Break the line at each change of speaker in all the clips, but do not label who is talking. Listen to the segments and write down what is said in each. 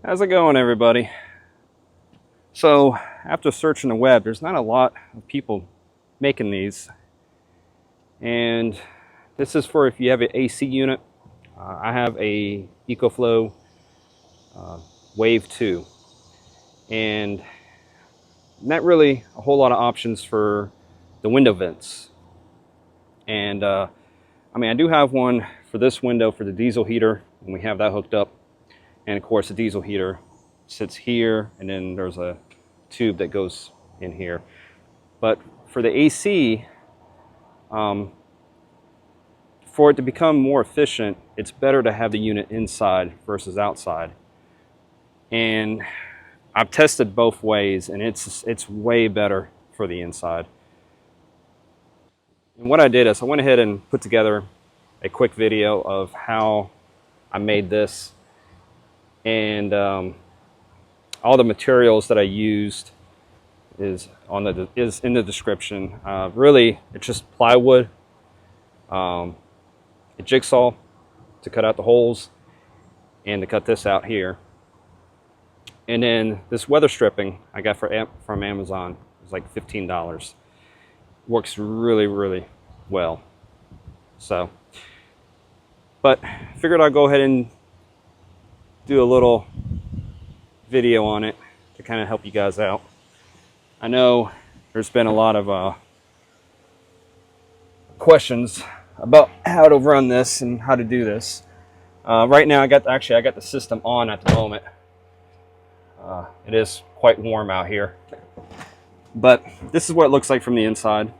How's it going, everybody? So after searching the web, there's not a lot of people making these, and this is for if you have an AC unit. I have a Ecoflow Wave 2, and not really a whole lot of options for the window vents. And I do have one for this window for the diesel heater, and we have that hooked up. And of course the diesel heater sits here, and then there's a tube that goes in here. But for the AC, for it to become more efficient, it's better to have the unit inside versus outside. And I've tested both ways, and it's way better for the inside. And what I did is I went ahead and put together a quick video of how I made this, and all the materials that I used is in the description. Really, it's just plywood, a jigsaw to cut out the holes, and to cut this out here. And then this weather stripping I got from Amazon. It was like $15. Works really, really well. So, but figured I'd go ahead and do a little video on it to kind of help you guys out. I know there's been a lot of questions about how to run this and how to do this. Right now I got the system on at the moment. It is quite warm out here, but this is what it looks like from the inside.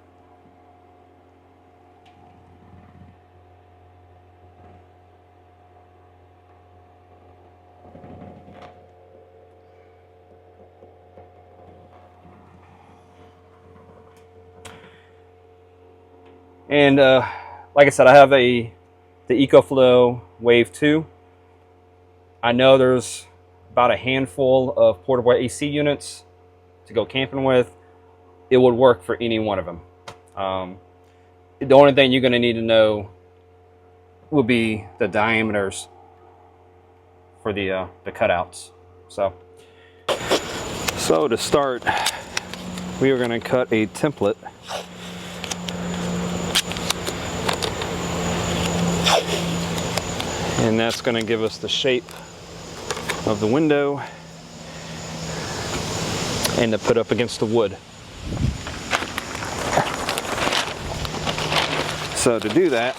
And like I said, I have the Ecoflow Wave 2. I know there's about a handful of portable AC units to go camping with. It would work for any one of them. The only thing you're going to need to know will be the diameters for the cutouts. So to start, we are going to cut a template. And that's going to give us the shape of the window and to put up against the wood. So to do that,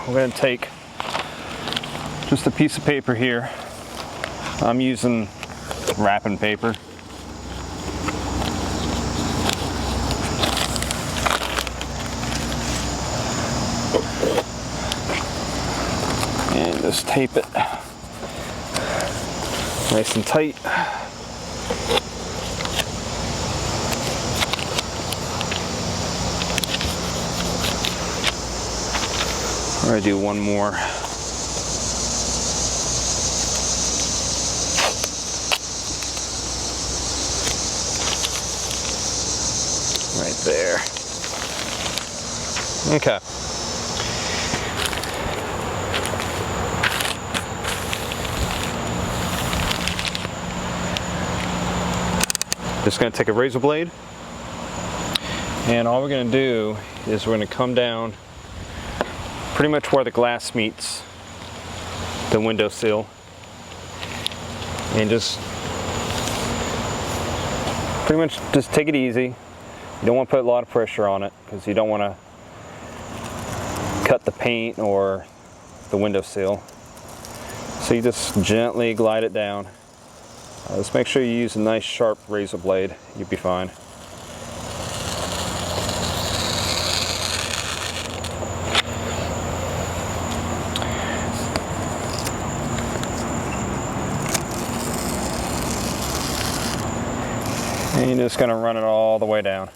we're going to take just a piece of paper here. I'm using wrapping paper. And just tape it nice and tight. I'm going to do one more. Right there. Okay. Just going to take a razor blade, and all we're going to do is we're going to come down pretty much where the glass meets the windowsill, and just pretty much just take it easy. You don't want to put a lot of pressure on it because you don't want to cut the paint or the windowsill. So you just gently glide it down. Just make sure you use a nice sharp razor blade. You'll be fine. And you're just going to run it all the way down,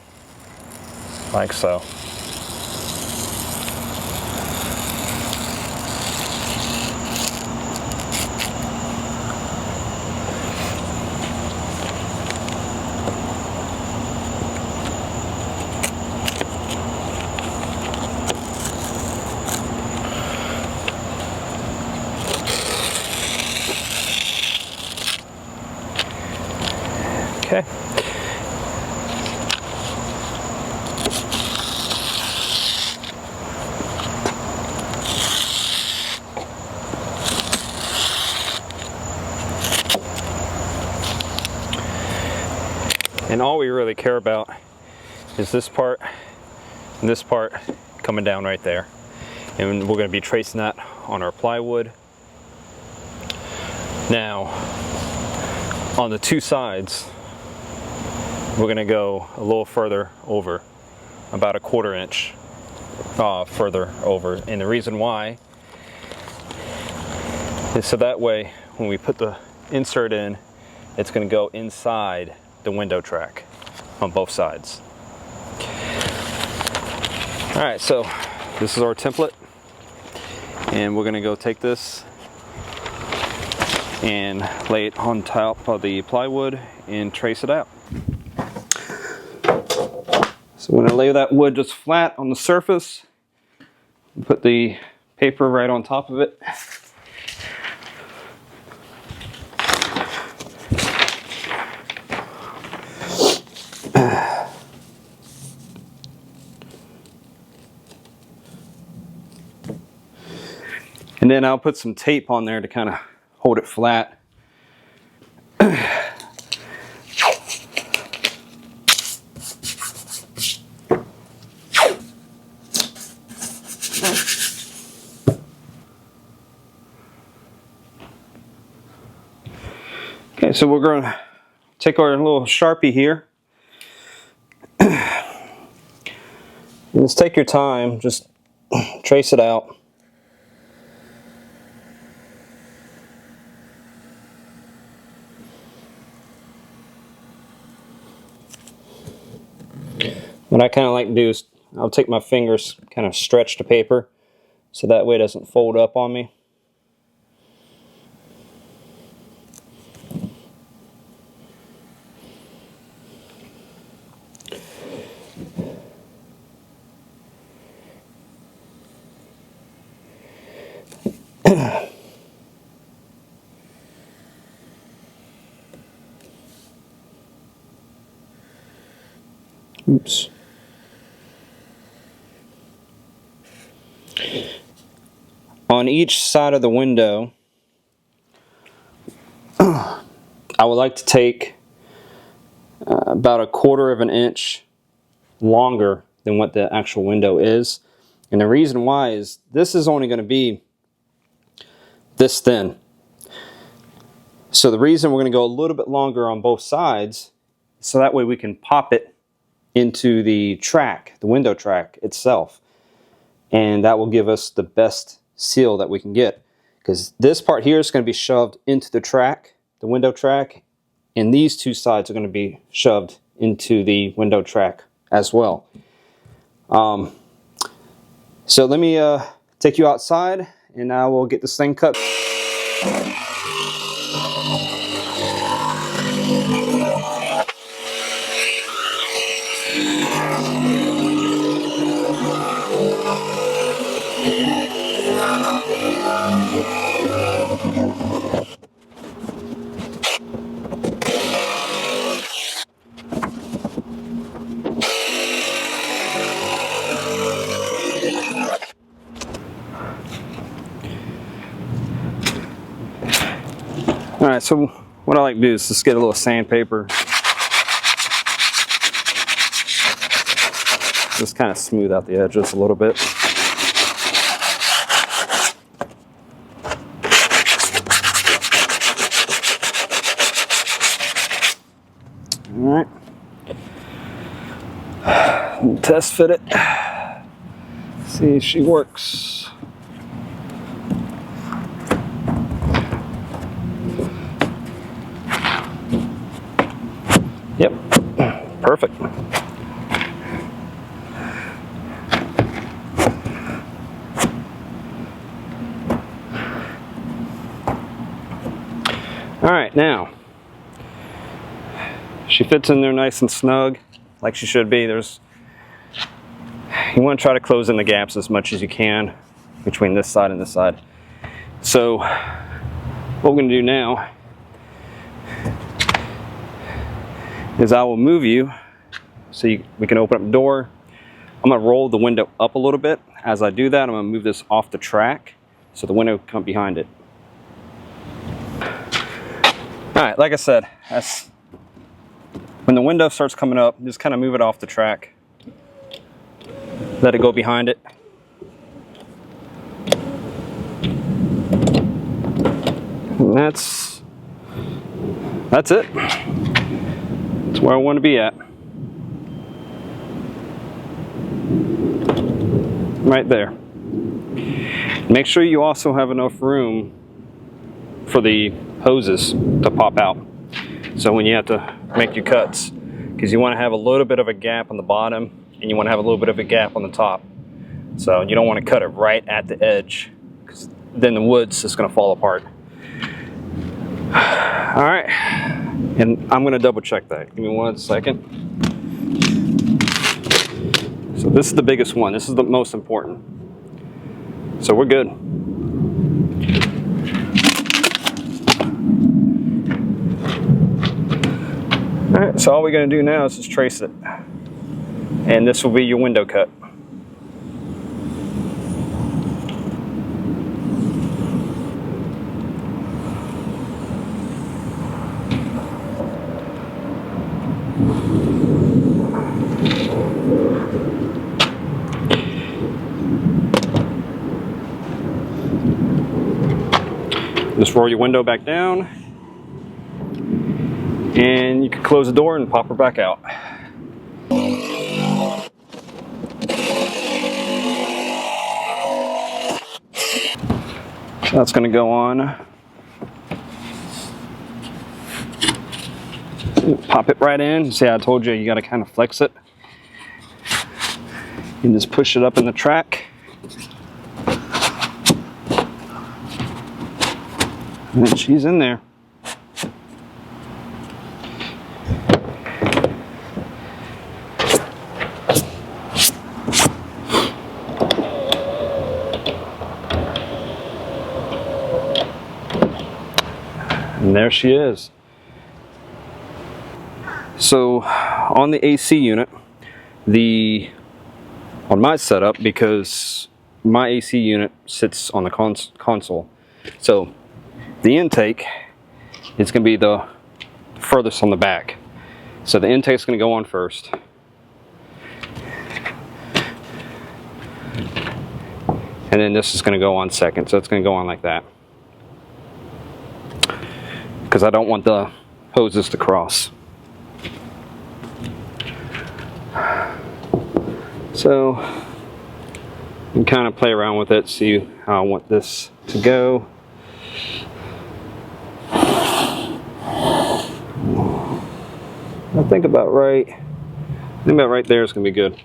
like so. Okay. And all we really care about is this part and this part coming down right there. And we're going to be tracing that on our plywood. Now, on the two sides, we're going to go a little further over, about 1/4 inch further over. And the reason why is so that way when we put the insert in, it's going to go inside the window track on both sides. All right, so this is our template, and we're going to go take this and lay it on top of the plywood and trace it out. So we're going to lay that wood just flat on the surface and put the paper right on top of it. And then I'll put some tape on there to kind of hold it flat. Okay, so we're going to take our little Sharpie here. Just take your time, just trace it out. What I kind of like to do is I'll take my fingers, kind of stretch the paper so that way it doesn't fold up on me. Oops. On each side of the window, I would like to take about 1/4 inch longer than what the actual window is. And the reason why is this is only going to be this thin. So the reason we're going to go a little bit longer on both sides, so that way we can pop it into the track, the window track itself. And that will give us the best seal that we can get. Because this part here is going to be shoved into the track, the window track, and these two sides are going to be shoved into the window track as well. So let me take you outside and I will get this thing cut. Alright, so what I like to do is just get a little sandpaper. Just kind of smooth out the edges a little bit. Alright. Test fit it. See if she works. Yep, perfect. All right, now she fits in there nice and snug, like she should be. You want to try to close in the gaps as much as you can between this side and this side. So what we're going to do now is I will move you so we can open up the door. I'm going to roll the window up a little bit. As I do that, I'm going to move this off the track so the window can come behind it. Alright, like I said, when the window starts coming up, just kind of move it off the track. Let it go behind it. And that's it. That's where I want to be at. Right there. Make sure you also have enough room for the hoses to pop out. So when you have to make your cuts, because you want to have a little bit of a gap on the bottom and you want to have a little bit of a gap on the top. So you don't want to cut it right at the edge, because then the wood's just going to fall apart. All right, and I'm going to double check that. Give me 1 second. So this is the biggest one. This is the most important. So we're good. All right, so all we're going to do now is just trace it. And this will be your window cut. Just roll your window back down, and you can close the door and pop her back out. So that's going to go on. Pop it right in. See, I told you, you got to kind of flex it. You can just push it up in the track. And she's in there. And there she is. So on the AC unit, on my setup, because my AC unit sits on the console, so the intake is going to be the furthest on the back. So the intake is going to go on first. And then this is going to go on second. So it's going to go on like that, because I don't want the hoses to cross. So you can kind of play around with it, see how I want this to go. I think about right there is going to be good.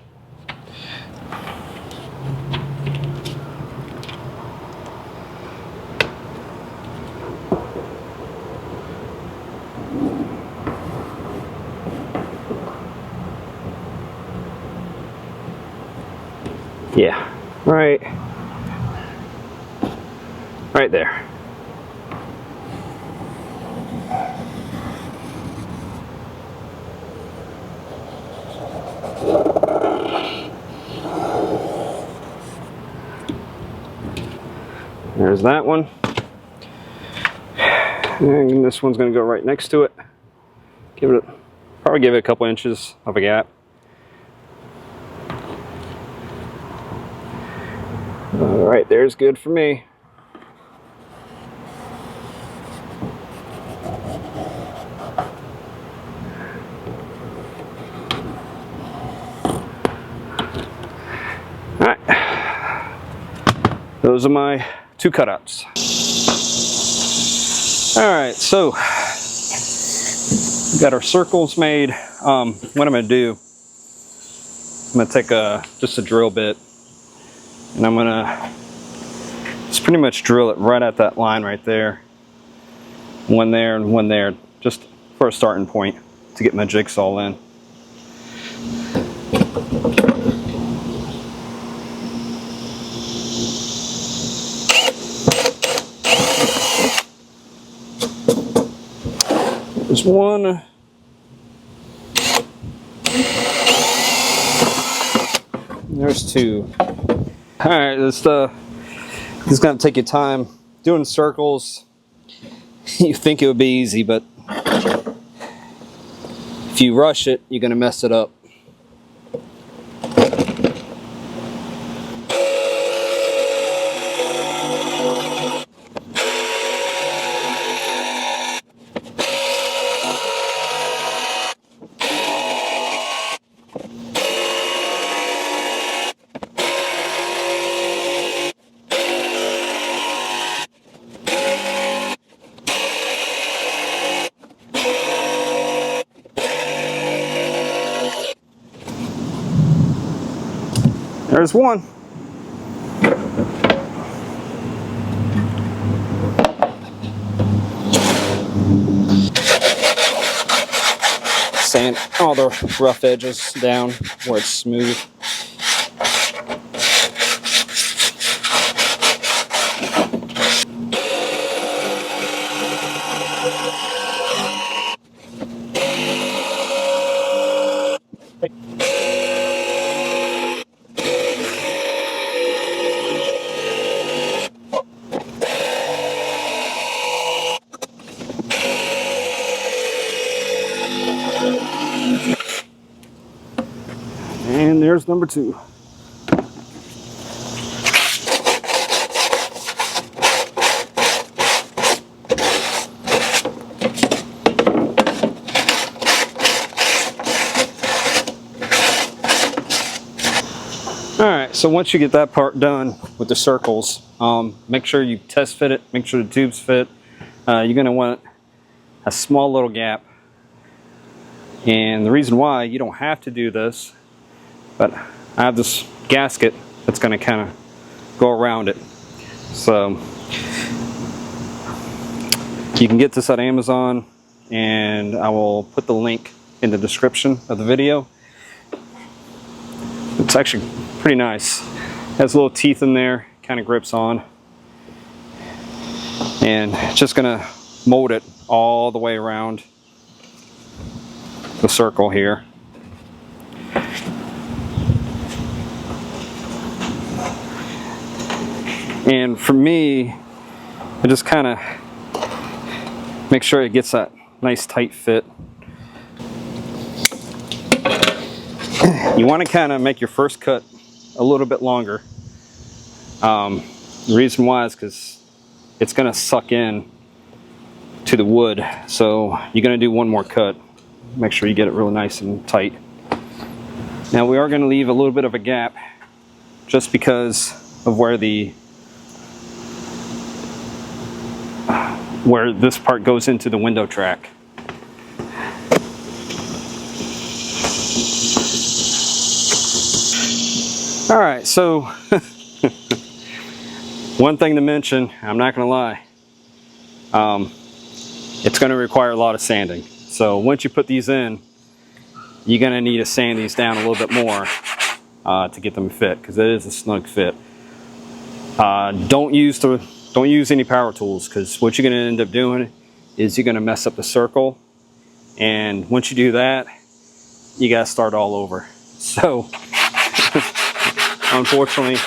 Yeah, right there. There's that one. And this one's going to go right next to it. Probably give it a couple inches of a gap. All right, there's good for me. All right, those are my 2 cutouts. All right, so we've got our circles made. What I'm going to do, I'm going to take just a drill bit, and I'm going to just pretty much drill it right at that line right there. One there and one there, just for a starting point to get my jigsaw in. There's one. There's 2. All right, this is gonna take your time. Doing circles, you think it would be easy, but if you rush it, you're gonna mess it up. There's one. Sand all the rough edges down where it's smooth. And there's number 2. Alright, so once you get that part done with the circles, make sure you test fit it, make sure the tubes fit. You're going to want a small little gap. And the reason why, you don't have to do this, but I have this gasket that's going to kind of go around it. So you can get this at Amazon, and I will put the link in the description of the video. It's actually pretty nice. It has little teeth in there, kind of grips on. And just going to mold it all the way around the circle here. And for me, I just kind of make sure it gets that nice tight fit. You want to kind of make your first cut a little bit longer. The reason why is because it's going to suck in to the wood. So you're going to do one more cut. Make sure you get it really nice and tight. Now we are going to leave a little bit of a gap just because of where this part goes into the window track. All right, so one thing to mention, I'm not going to lie, it's going to require a lot of sanding. So once you put these in, you're going to need to sand these down a little bit more to get them fit, because it is a snug fit. Don't use any power tools, because what you're going to end up doing is you're going to mess up the circle, and once you do that, you got to start all over. So unfortunately,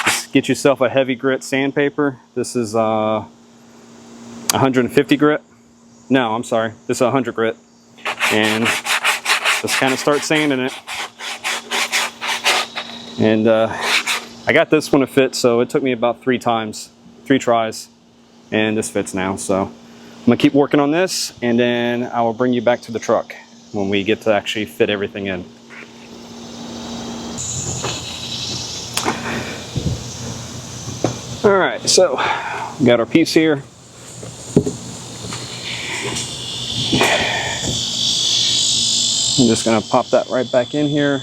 just get yourself a heavy grit sandpaper. This is 150 grit. No, I'm sorry. This is 100 grit. And just kind of start sanding it. And I got this one to fit, so it took me about 3 tries. And this fits now. So I'm going to keep working on this, and then I will bring you back to the truck when we get to actually fit everything in. All right, so we got our piece here. I'm just gonna pop that right back in here.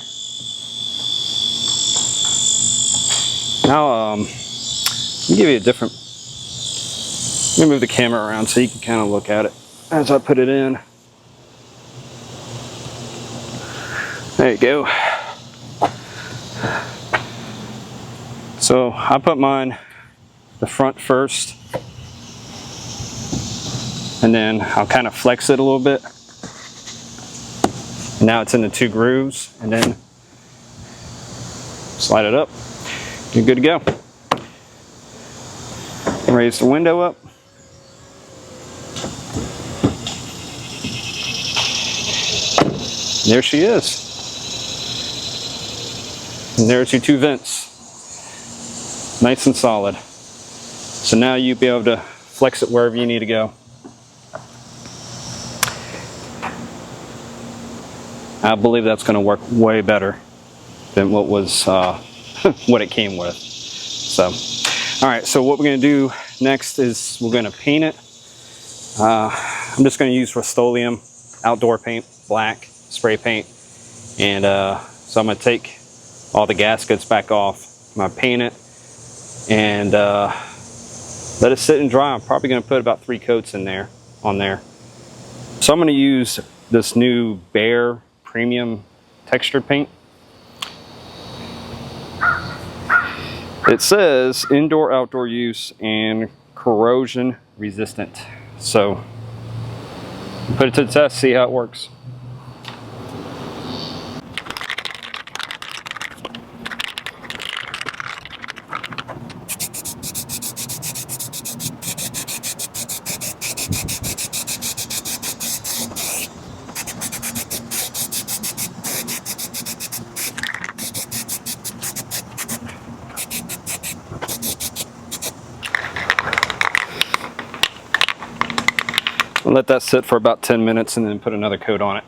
Now, let me give you a different, let me move the camera around so you can kind of look at it as I put it in. There you go. So I put mine the front first, and then I'll kind of flex it a little bit, Now it's in the 2 grooves, and then slide it up. You're good to go. Raise the window up. There she is. And there's your 2 vents. Nice and solid. So now you'll be able to flex it wherever you need to go. I believe that's going to work way better than what was what it came with. So, all right. So what we're going to do next is we're going to paint it. I'm just going to use Rust-Oleum outdoor paint, black spray paint, and so I'm going to take all the gaskets back off. I'm going to paint it and let it sit and dry. I'm probably going to put about 3 coats in there on there. So I'm going to use this new Bear Premium textured paint. It says indoor outdoor use and corrosion resistant. So put it to the test, see how it works. Let that sit for about 10 minutes and then put another coat on it.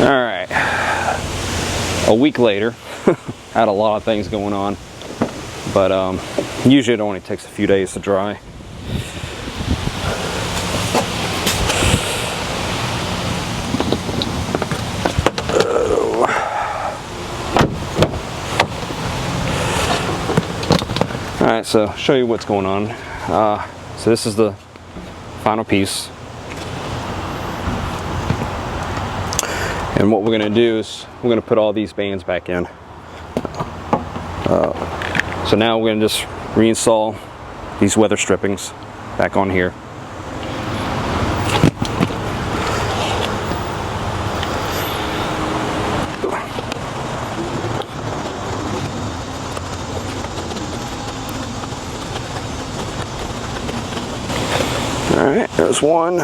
All right, a week later, had a lot of things going on, but usually it only takes a few days to dry. All right, so I'll show you what's going on. So this is the final piece. And what we're going to do is we're going to put all these bands back in. So now we're going to just reinstall these weather strippings back on here. All right, there's one.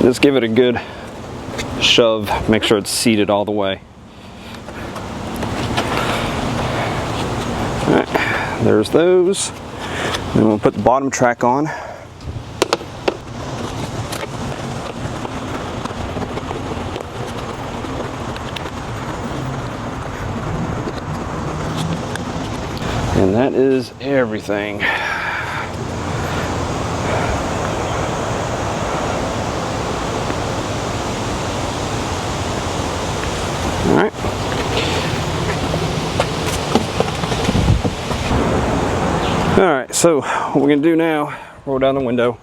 Just give it a good shove, make sure it's seated all the way. All right, there's those. Then we'll put the bottom track on. And that is everything. All right. All right, so what we're gonna do now, roll down the window.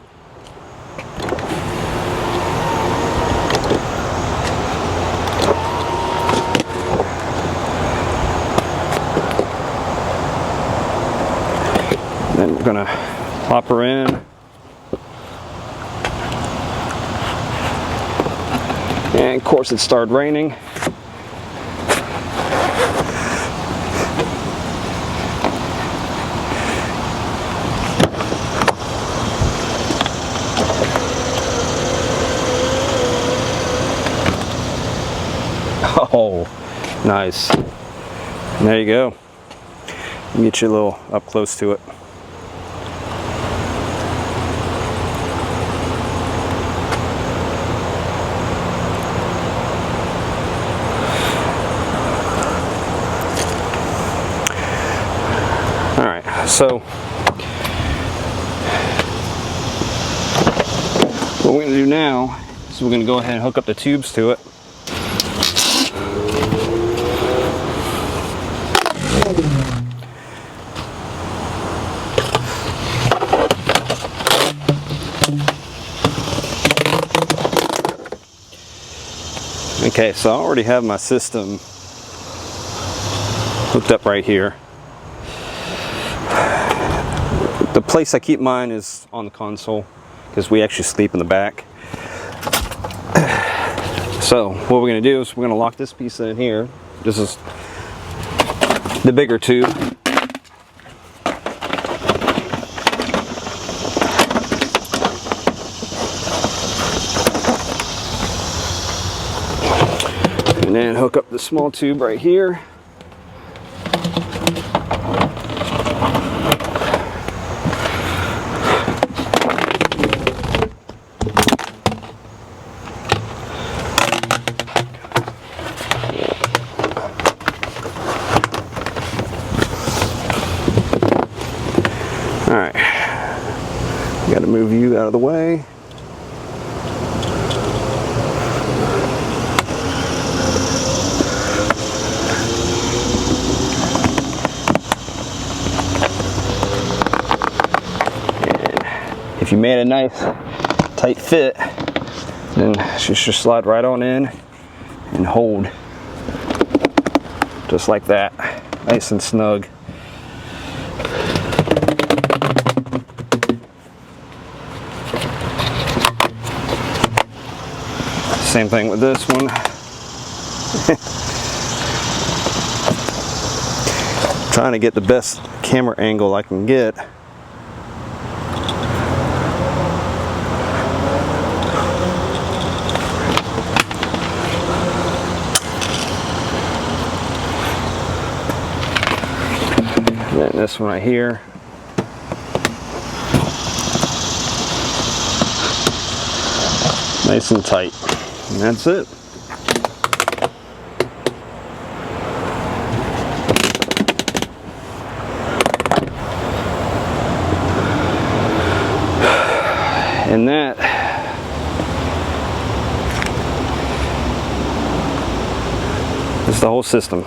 Then we're gonna plop her in. And of course it started raining. Oh, nice. And there you go. Get you a little up close to it. All right, so what we're going to do now is we're going to go ahead and hook up the tubes to it. Okay, so I already have my system hooked up right here. The place I keep mine is on the console because we actually sleep in the back. So what we're going to do is we're going to lock this piece in here. This is the bigger tube. And then hook up the small tube right here. All right, got to move you out of the way. If you made a nice tight fit, then she should slide right on in and hold just like that, nice and snug. Same thing with this one. Trying to get the best camera angle I can get. Then this one right here. Nice and tight. And that's it. And that is the whole system.